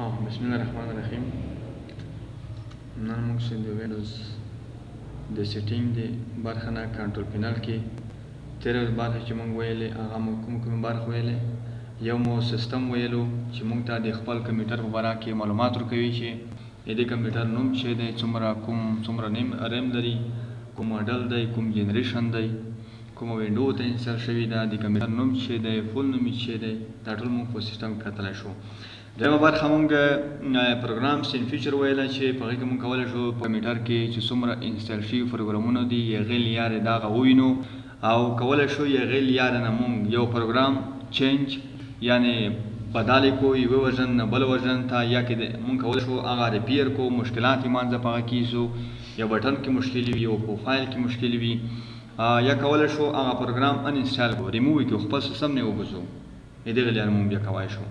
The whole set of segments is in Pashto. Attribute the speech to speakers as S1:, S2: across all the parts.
S1: بسم الله الرحمن الرحیم. نن موږ چې د وینډوز د سیټینګ د برخه نه کنټرول پینل کې تیره برخه چې موږ ویلې هغه موږ کوم برخه ویلې یو مو سیستم ویلو چې موږ ته د خپل کمپیوټر په باره کې معلومات ورکوي چې د دې کمپیوټر نوم څه دی، څومره ریم لري، کوم ماډل دی، کوم جنریشن دی، کومه وینډو ته انسټال شوې ده، د کمپیوټر نوم څه دی، فول نوم یې څه دی، دا ټول موږ په سیستم کې کتلی شو. دویمه برخه موږ پروګرامز ان فیچر ویله چې په هغې کې موږ کولی شو په کمپیوټر کې چې څومره انسټال شوي پروګرامونه دي د هغې له لارې د هغه ووینو او کولی شو د هغې له لارې نه موږ یو پروګرام چینج یعنې بدالې کو یوه ورژن نه بل ورژن ته، یا کې موږ کولی شو هغه ریپیر کو، مشکلات یې مانځه په هغه کیږو، یا بټن کې مشکلې وي، یو پروفایل کې مشکلې وي، یا کولی شو هغه پروګرام ان انسټال کو، ریموو یې کړو، خپل سیستم نه یې وګرځو. د دغې لارې موږ بیا کولی شو.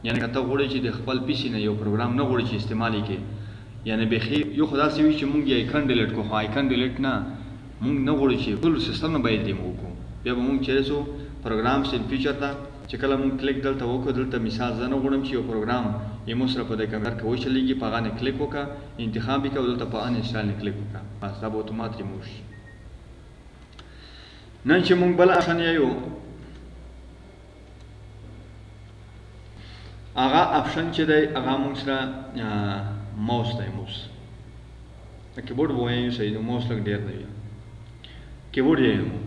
S1: یعنې که ته غواړې چې د خپل پي سي نه یو پروګرام نه غواړې چې استعمال یې کړې، یعنې بیخي یو خو داسې وي چې موږ یې آیکن ډیلیټ کړو، خو آیکن ډیلیټ نه موږ نه غواړو چې ټول سیستم نه باید ریموو کړو. بیا به موږ چیرې سو پروګرامز ان فیچر ته چې کله موږ کلیک دلته وکړو، دلته مثال زه نه غواړم چې یو پروګرام یې مو سره په دې کمپیوټر کې وچلېږي، په هغه نه کلیک وکړه، انتخاب یې کړه، دلته په ان انسټال نه کلیک وکړه، بس دا به اتومات ریموو شي. نن چې موږ بل اخن یو هغه اپشن چې دی هغه موږ سره ماوس دی. ماوس کیبورډ وایو صحیح دی، ماوس لږ ډېر دی. کیبورډ یې موږ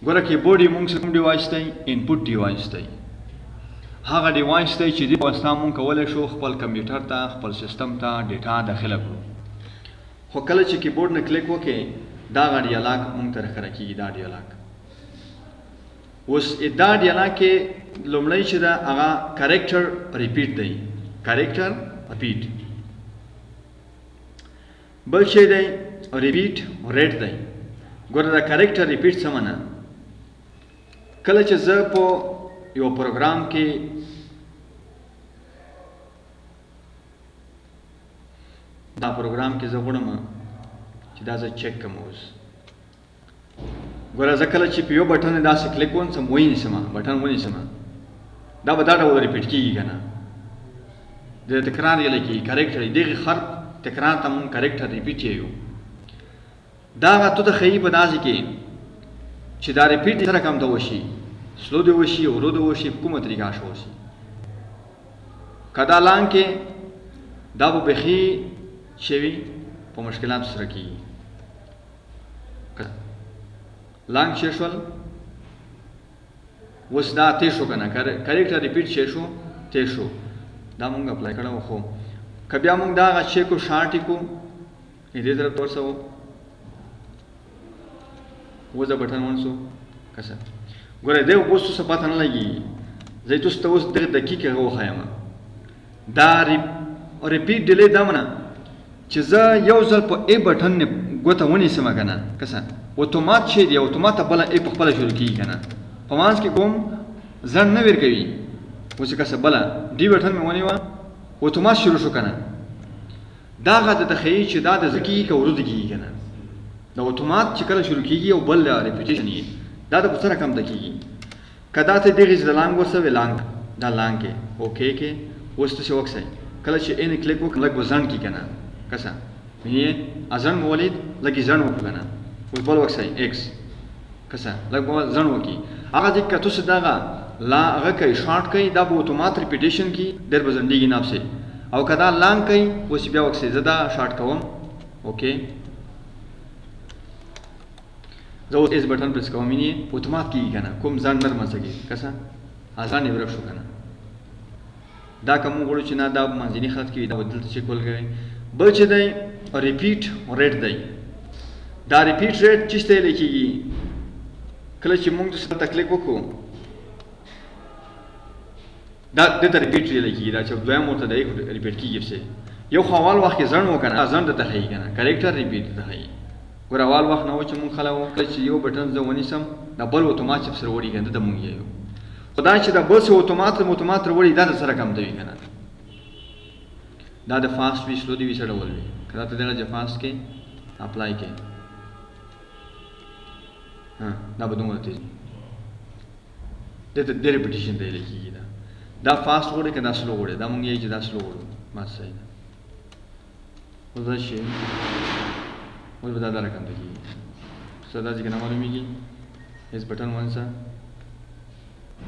S1: ګوره کیبورډ یې موږ سره کوم ډیوایس دی؟ انپوټ ډیوایس دی. هغه ډیوایس دی چې دې په واسطه موږ کولی شو خپل کمپیوټر ته خپل سیستم ته ډیټا داخله کړو. خو کله چې کیبورډ نه کلیک وکړې دغه ډیالاګ موږ ته راښکاره کېږي. دا ډیالاګ اوس دا ډیالاګ کې لومړی چې ده هغه کریکټر ریپیټ دی. کریکټر ریپیټ. بل شی دی ریپیټ ریټ دی. ګوره دا کریکټر ریپیټ څه معنا؟ کله چې زه په یو پروګرام کې دا پروګرام کې زه غواړم چې دا زه چک کړم. اوس ګوره زه کله چې په یو بټن داسې کلیک ونیسم ونیسم بټن ونیسم دا به دا ډول ریپیټ کېږي که نه؟ د تکرار یې لیکي کریکټر. دغې خرد تکرار ته مونږ کریکټر ریپیټ یې دا هغه تو ته ښیي په داسې کې چې دا ریپیټ سره کم ته وشي، سلو دې وشي، ورو دې وشي، په کومه طریقه شو وشي. که دا لانګ کې دا به بیخي شوي په مشکلاتو سره کېږي. لانګ شی شول اوس دا تیر شو که نه؟ کریکټر ریپیټ شی شو تیر شو. دا مونږ اپلای کړی و. خو که بیا مونږ دا هغه شی کو شارټ یې کو دې طرف ته ورسوو، اوس دا بټن ونیسو که څه ګوره دی اوس تاسو پته نه لګېږي. زه تاسو ته اوس دغه دقیق هغه وښیم. دا ریپیټ ډیلی دا منه چې زه یو ځل په ای بټن نه ګوته ونیسم که نه که څه اتومات شی دی، اتومات بله ای په خپله شروع کېږي که نه؟ په منځ کې کوم ځنډ نه ورکوي. اوس که څه بله ډي بټن مې ونیوه اتومات شروع شو که نه؟ دا هغه ته ښیي چې دا د زه کېږي که وروسته کېږي که نه. دا اتومات چې کله شروع کېږي او بل ریپیټیشن یې دا د په څه رقم ته کېږي. که دا ته دغې چې د لانګ ورسوې لانګ دا لانګ کې اوکې کې اوس تاسې وکړئ. کله چې این کلیک وکړه لږ به ځنډ کړي که نه که څه وینې ځنډ مو ولید لږ یې ځنډ وکړو که نه. اوس بل وکړئ ایکس که څه لږ به ځنډ وکړي. هغه ځای که تاسو دغه هغه کوي شارټ کوي دا به اتومات ریپیټیشن کړي ډېر به ځنډېږي نه پسې. او که دا لانګ کوي اوس بیا وکړئ زه دا شارټ کوم اوکې زه اوس ایس بټن پرس کوم وینې اتومات کېږي که نه؟ کوم ځنډ نه رامنځته کېږي که څه ځنډ یې ورک شو که نه؟ دا که موږ غواړو چې نه دا منځني خط کې وي دا به دلته چک ولګوئ. بل چې دی ریپیټ ریټ دی. دا ریپیټ ریټ چې ته یې لیکېږي کله چې موږ دلته کلیک وکړو دا دلته ریپیټ یې لیکېږي. دا چې دویم ورته دی ریپیټ کېږي پسې یو خو اول وخت کې ځنډ و که نه ځنډ درته ښیي که نه؟ کریکټر ریپیټ درته ښیي. ګوره اول وخت نه و چې موږ خلک کله چې یو بټن زه ونیسم دا بل اتومات چې پسې راوړي که نه دلته موږ یو خو دا چې دا بل څه اتومات راوړي دا د څه رقم ته وي که نه؟ دا د فاسټ وي سلو دې وي څه ډول وي؟ که دا ته دغه چې فاسټ کې اپلای کې دا به دومره تیز د ریپیټیشن ته یې لیکېږي. دا فاست غواړي که دا سلو غواړي؟ دا مونږ یې چې دا سلو غواړو ما صحیح ده. اوس دا شي اوس به دا رقم ته کېږي څه دا چې که نه معلومېږي هیڅ بټن ونسه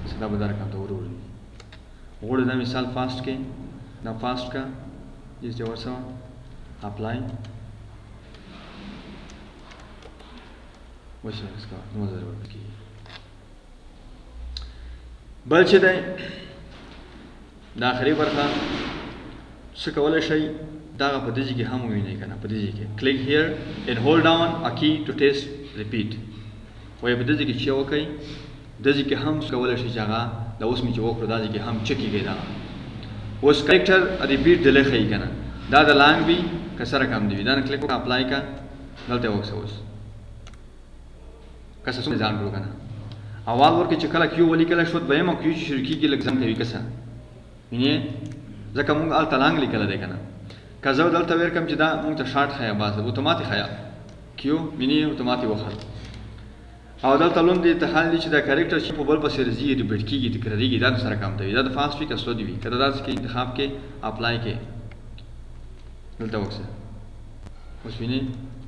S1: څه دا به دا رقم ته وروړي غواړي دا مثال فاست کې دا فاست کا جس چې ورسوه اپلای وشه اسکا نظر ورته کېږي. بل چې دی د آخري برخه څه کولی شئ دا هغه په دې ځای کې هم ووینئ که نه په دې ځای کې کلیک هیر and hold down a key to test repeat وایي په دې ځای کې چې وکئ دې ځای کې هم کولی شئ چې هغه دا اوس مې چې وکړو دا ځای کې هم چک کېږي دا اوس کریکټر ریپیټ دلی ښیي که نه دا د لانګ وي که سره کم دی وي دا نه کلیک وکړه اپلای کا دلته یې وکړه اوس کسه څومره ځان کړو که نه اواز ورکړي چې کله کیو ولیکلی شو دویمه کیو چې شروع کېږي لږ ځم کوي که څه وینې ځکه مونږ هلته لانګ لیکلی دی که نه که زه دلته ویر کړم چې دا مونږ ته شارټ ښیه باز اتوماتیک ښیه کیو وینې اتوماتیک وخت او دلته لوند دی ته حال دی چې دا کریکټر چې په بل پسې راځي ریپیټ کېږي تکرارېږي دا سره کم ته وي دا د فاسټ وي که سلو دی وي که دا داسې کې انتخاب کې اپلای کې دلته وکړه اوس وینې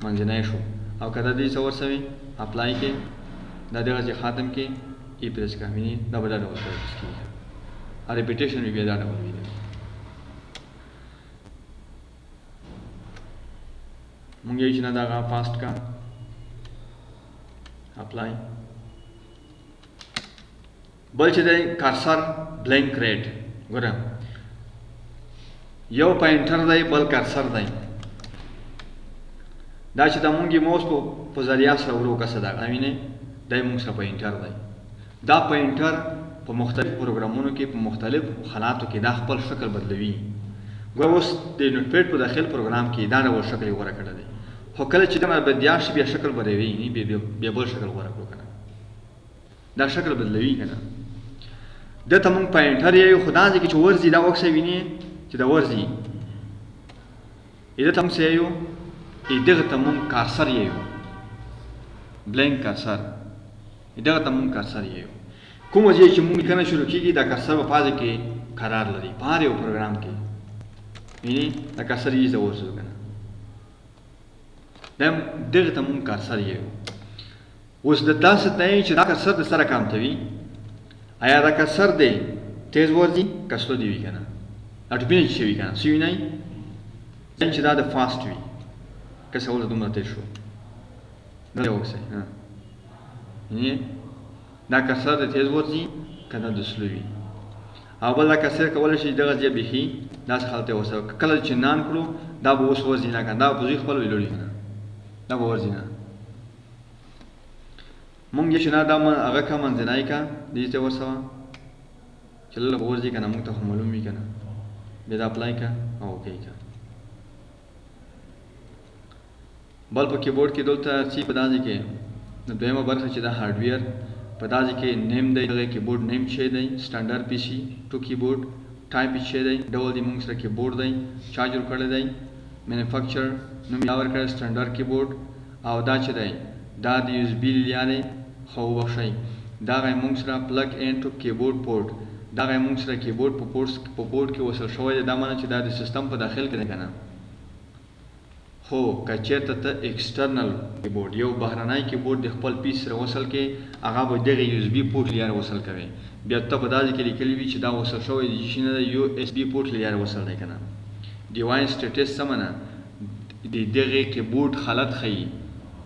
S1: منځنی شو او که دا دې څه ورسوي اپلای کې دا دغه چې خاتم کې ای پریس کا وینې دا به دا ډول سره کېږي ریپیټیشن وي بیا دا ډول وي مونږ یې چې نه دا هغه فاسټ کا اپلای بل چې دی کارسر بلینک ریډ ګوره یو پاینټر دی بل کارسر دی دا چې دا مونږ یې موس په ذریعه سره ورو کسه دا وینې دی مونږ سره پاینټر دی دا پاینټر په مختلف پروګرامونو کې په مختلف حالاتو کې دا خپل شکل بدلوي ګوره اوس د نوټ پیډ په داخل پروګرام کې دا ډول شکل یې غوره کړی دی خو کله چې دمه بدیا شي بیا شکل بدلوي بیا بل شکل غوره کړو که نه دا شکل بدلوي که نه دته مونږ پاینټر یې خو دا ځای کې چې ورځي دا وکسه وینې چې دا ورځي دته مونږ څه یو دغه ته مونږ کارسر یې بلینک کارسر دغه ته مونږ کارسر یې کومه ځای چې مونږ لیکنه شروع کېږي دا کارسر په پازه کې قرار لري په هر یو پروګرام کې وینې دا کارسر یې ته ورسو که نه دغه ته مونږ کارسر یې اوس د داسې ته چې دا کارسر د سره کام ته وي آیا دا کارسر دی تیز ورځي که سلو دی وي که نه اټوپینه چې وي که نه څه وینئ چې دا د فاسټ وي که څه ورته دومره تیز شو دا یې وکړئ دا کارسر د تیز ورځي که دا د سلو وي او بل دا کارسر کولی شي دغه ځای بیخي داسې حالت یې ورسوه کله چې نان کړو دا به اوس ورځي نه که دا به زوی خپل ویلوړي که نه دا به ورځي نه مونږ یې چې نه دا هغه کا منځنی کا دې ته ورسوه چې لږ به ورځي که نه مونږ ته خو معلوم وي که نه بیا دا اپلای کا او اوکې کا بل په کیبورډ کې دلته سی په دا ځای کې د دویمه برخه چې دا هارډویر په دا ځای کې نیم دی دغه کیبورډ نیم چې دی سټانډرډ پی سي ټو کیبورډ ټایپ چې دی ډول دی مونږ سره کیبورډ دی چا جوړ کړی دی مینوفیکچر نوم یې ورکړی سټانډرډ کیبورډ او دا چې دی دا د یو اس بي لارې خو وبخښئ دغه یې مونږ سره پلګ ان ټو کیبورډ پورټ دغه یې مونږ سره کیبورډ په پورټ کې وصل شوی دی دا معنی چې دا د سیستم په داخل کې دی که نه خو که چېرته ته ایکسټرنل کیبورډ یو بهرنی کیبورډ د خپل پیس سره وصل کې هغه به دغه یو اس بي پورټ لارې وصل کوي بیا ته په دا ځای کې لیکلي وي چې دا وصل شوی دی چې نه یو اس بي پورټ لارې وصل دی که نه ډیوایس سټیټس څه معنی د دغه کیبورډ حالت ښیي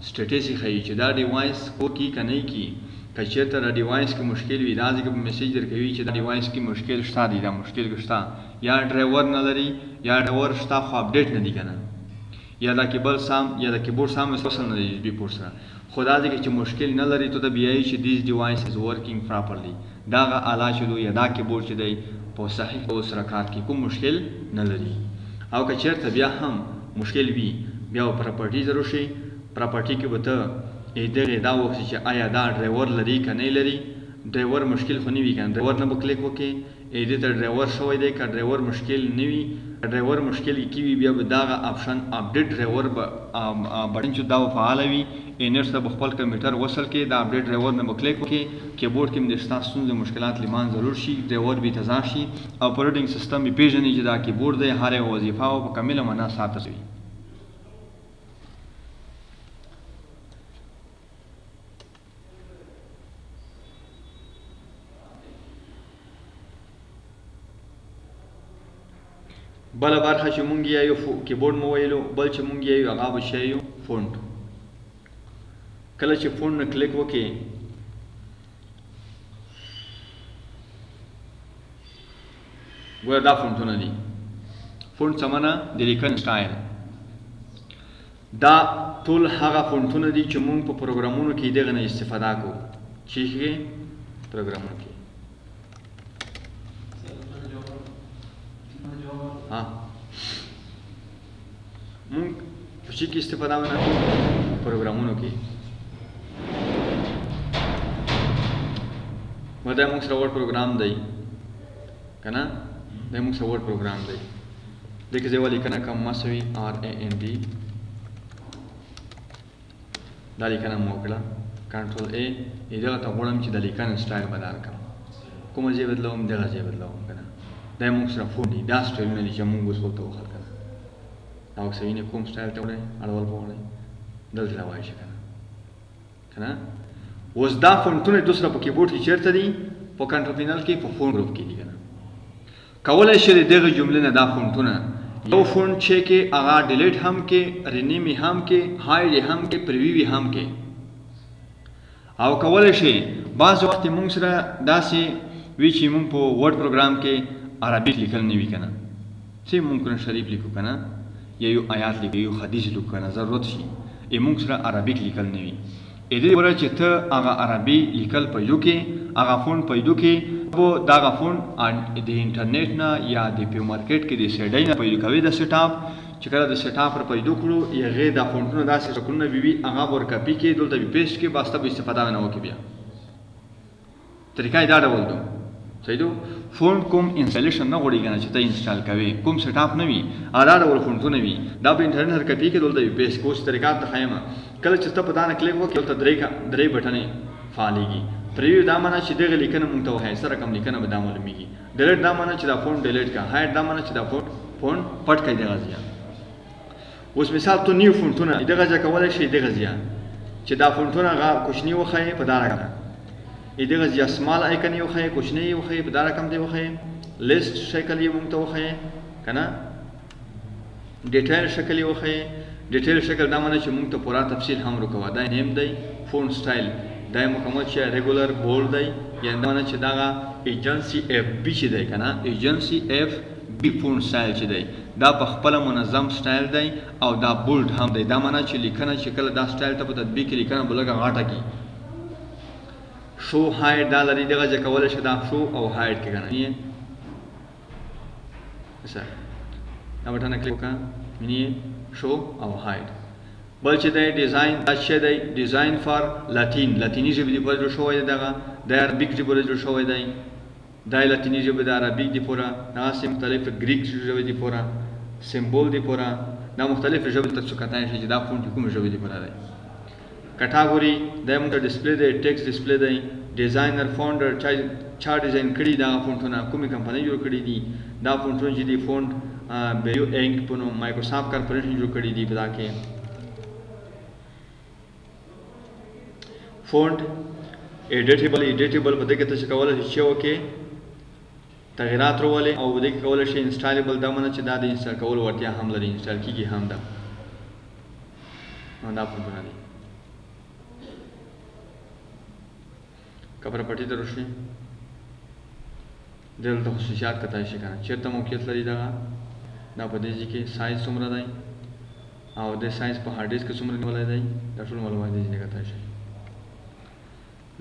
S1: سټیټس یې ښیي چې دا ډیوایس کور کي که نه کي که چېرته دا ډیوایس کې مشکل وي دا ځکه په میسیج درکوي چې دا ډیوایس کې مشکل شته دی دا مشکل شته یا ډرایور نه لري یا ډرایور شته خو اپډیټ نه دی که نه یا دا کیبل سام یا دا کیبورډ سام وصل نه دی یو اس بي پورټ سره خو دا ځکه چې مشکل نه لري ته د بیا چې دیس ډیوایس از ورکینګ پراپرلی دا هغه آله چې دوی یا دا کیبورډ چې دی په صحیح ډول سره کار کوي کوم مشکل نه لري او که چېرته بیا هم مشکل وي بیا به پراپرټي ضرور شي پراپرټي کې به ته دغه دا وکړي چې آیا دا ډرایور لري که نه لري ډرایور مشکل خو نه وي کنه ډرایور نه به کلیک وکړي دې ته ډرایور شوی دی که ډرایور مشکل نه وي ډرایور مشکل کې وي بیا به دغه آپشن اپډیټ ډرایور به بټن چې دا به فعاله وي انټرنیټ ته به خپل کمپیوټر وصل کړي د اپډیټ ډرایور نه به کلیک وکړي کیبورډ کې هم د شته ستونزې مشکلات له منځه ضرور شي ډرایور به تازه شي اپریټینګ سیستم به پیژني چې دا کیبورډ دی هر یو وظیفه او په کامله معنا ساتل شي بله برخه چې مونږ یې کیبورډ مو ویلو بل چې مونږ یې هغه به شی فونټ کله چې فونټ نه کلیک وکړې ګوره دا فونټونه دي فونټ څه معنا د لیکن سټایل دا ټول هغه فونټونه دي چې مونږ په پروګرامونو کې دغه نه استفاده کوو چې پروګرامونو کې مونږ په شي کې استفاده ونه کوو پروګرامونو کې دا موږ سره ورډ پروګرام دی که نه دا موږ سره ورډ پروګرام دی دې کې زه ولیکنه کوم مساوي RAND دا لیکنه مو وکړه کنټرول A دغه ته غواړم چې د لیکنې سټایل بدل کړم کومه ځای بدلوم دغه ځای بدلوم که نه دا موږ سره فون دي دا سټایلونه دي چې موږ اوس ورته وښل که نه دا وکسوینې کوم سټایل ته وړئ اړول به وړئ دلته راوایي شي که نه اوس دا فونټونه دوسره په کیبورډ کې چېرته دي په کنټرول پینل کې په فون ګروپ کې دي که نه کولی شئ د دغه جملې نه دا فونټونه یو فونټ چې کې هغه ډیلیټ هم کې رینیم هم کې هایډ هم کې پریویو هم کې او کولی شئ بعض وخت موږ سره داسې وي چې موږ په ورډ پروګرام کې عربیک لیکل نه وي که نه څه موږ قرآن شریف لیکو که نه یا یو آیات لیکو یو حدیث لیکو که نه ضرورت شي موږ سره عربیک لیکل نه وي دې لپاره چې ته هغه عربي لیکل پیدا کړې هغه فونټ پیدا کړې په دغه فونټ د انټرنیټ نه یا د پیو مارکیټ کې د سیډۍ نه پیدا کوي د سیټ اپ چې کله د سیټ اپ پیدا کړو هغې دا فونټونه داسې شکلونه به وي هغه ور کاپي کړې دلته به پیسټ کړې باسته به استفاده نه وکړي بیا طریقه یې دا ډول ده صحیح ده فونټ کوم انسټالیشن نه غواړي که نه چې ته انسټال کوې کوم سیټ اپ نه وي دا ډول فونټونه وي دا په انټرنیټ سره کاپي کړې دلته به پیسټ کوم طریقه ته ښیم کله چې ته په دا نه کلیک وکړې دلته درې بټنې فعالېږي پریویو دا معنا چې دغه لیکنه مونږ ته وښایي څه رقم لیکنه به دا معلومیږي ډیلیټ دا معنا چې دا فونټ ډیلیټ کړه هایډ دا معنا چې دا فونټ پټ کړئ دغه ځای اوس مثال تو نیو فونټونه دغه ځای کولی شئ دغه ځای چې دا فونټونه هغه کوچني وښایي په دا رقم دغه ځای سمال آیکن یې وښایي کوچنی یې وښایي په دا رقم دی وښایي لیست شکل یې مونږ ته وښایي که نه ډیټیل شکل یې وښایي ډیټیل شکل دا معنا چې مونږ ته پوره تفصیل هم وکوه دا نیم دی فونټ سټایل دا مکمل چې ریګولر بولډ دی یعنې دا معنا چې دغه ایجنسي FB چې دی که نه ایجنسي FB فونټ سټایل چې دی دا په خپله منظم سټایل دی او دا بولډ هم دی دا معنا چې لیکنه چې کله دا سټایل ته په تطبیق کې لیکنه به لږه غاټه کړي شو هایډ دا لري دغه ځای کولی شي دا شو او هایډ کې که نه دا بټنه کلیک وکړه مینې شو او هایډ بل چې دی ډیزاین دا څه دی ډیزاین فار لاتیني ژبې لپاره جوړ شوی دی دغه د عربیک لپاره جوړ شوی دی دا لاتیني ژبې د عربیک لپاره دغسې مختلف ګریک ژبې لپاره سمبول لپاره دا مختلف ژبې ته څه کتای شي چې دا فونټ کومې ژبې لپاره دی کټاګوري دا موږ ته ډسپلی دی ټیکسټ ډسپلی دی ډیزاینر فاونډر چا ډیزاین کړي دا فونټونه کومې کمپنۍ جوړ کړي دي دا فونټونه چې دي فونټ بیو انک په نوم مایکروسافټ کارپوریشن جوړ کړي دي په دا کې فونټ ایډیټیبل په دې کې تاسو کولی شئ چې وکړئ تغیرات راولئ او په دې کې کولی شئ انسټالیبل دا معنا چې دا د انسټال کولو وړتیا هم لري انسټال کېږي هم ده دا فونټونه دي که پراپرټي ته راشئ دلته خصوصیات کتای شي که نه چېرته موقعیت لري دغه دا په دې ځای کې سایز څومره دی او د سایز په هارډ ډیسک کې څومره نیولی دی دا ټول معلومات دې ځای نه کتای شي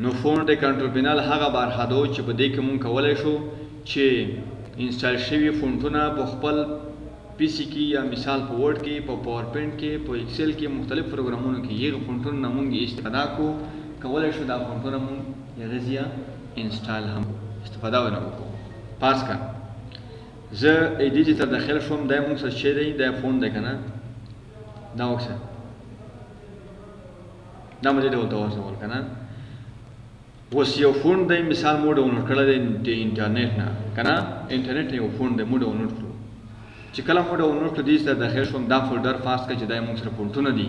S1: نو فونټ د کنټرول پینل هغه برخه ده چې په دې کې مونږ کولی شو چې انسټال شوي فونټونه په خپل پی سي کې یا مثال په ورډ کې په پاور پوینټ کې په ایکسل کې مختلف پروګرامونو کې هغه فونټونه نه مونږ استفاده کوو کولی شو دا فونټونه مونږ هغه ځای انسټال هم استفاده ونه وکړو. پاس کا زه ایډي چې ته داخل شوم دا موږ سره چې دی دا فون دی که نه دا وکړه دا مې دې ډول ته ورسول که نه اوس یو فون دی مثال مو ډاونلوډ کړی دی د انټرنیټ نه که نه انټرنیټ نه یو فون دی مو ډاونلوډ کړو چې کله مو ډاونلوډ کړو دې سره داخل شوم دا فولډر پاس کړه چې دا موږ سره فونټونه دي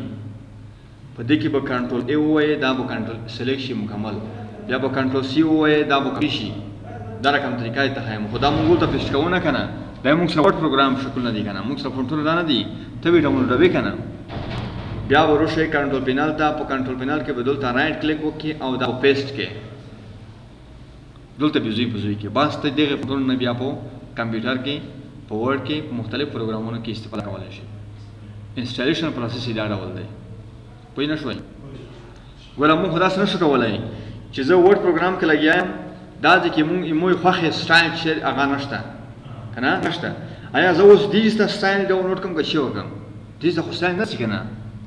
S1: په دې کې به کنټرول ای ووایې دا به کنټرول سلیکټ شي مکمل بیا به کنټرول سی ووایې دا به کپي شي دا رقم طریقه یې ته ښایم خو دا موږ ورته پیسټ کوو نه که نه دا موږ سره وټ پروګرام شکلونه دي که نه موږ سره فونټونه دا نه دي ته به یې ډاونلوډوې که نه بیا به ورشئ کنټرول پینل ته په کنټرول پینل کې به دلته رایټ کلیک وکړي او دا پیسټ کې دلته به زوی په زوی کې بس ته دغه فونټونه بیا په کمپیوټر کې په ورډ کې په مختلف پروګرامونو کې استفاده کولی شي انسټالیشن پروسس یې دا ډول دی پوه نه شوئ ګوره موږ خو داسې نه شو کولی چې زه ورډ پروګرام کې لګیا یم دا ځای کې موږ موږ خوښې سټایل چې هغه نشته که نه نشته آیا زه اوس دې ته سټایل ډاونلوډ کړم که څه وکړم دې ته خو سټایل نه شي که نه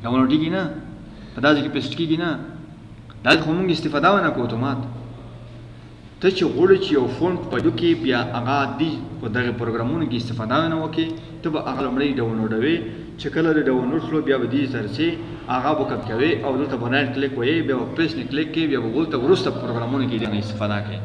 S1: ډاونلوډېږي نه په دا ځای کې پیسټ کېږي نه دا خو موږ استفاده ونه کړو اتومات ته چې غواړې چې یو فونټ پیدا کړې بیا هغه دې په دغه پروګرامونو کې استفاده ونه وکړې ته به هغه لومړی ډاونلوډوې چې کله دې ډاونلوډ کړو بیا به دې سره چې هغه به کپ کوې او دلته به رایټ کلیک وایې بیا به پیسټ نه کلیک کوې بیا به دلته وروسته پروګرامونو کې دې نه استفاده کوې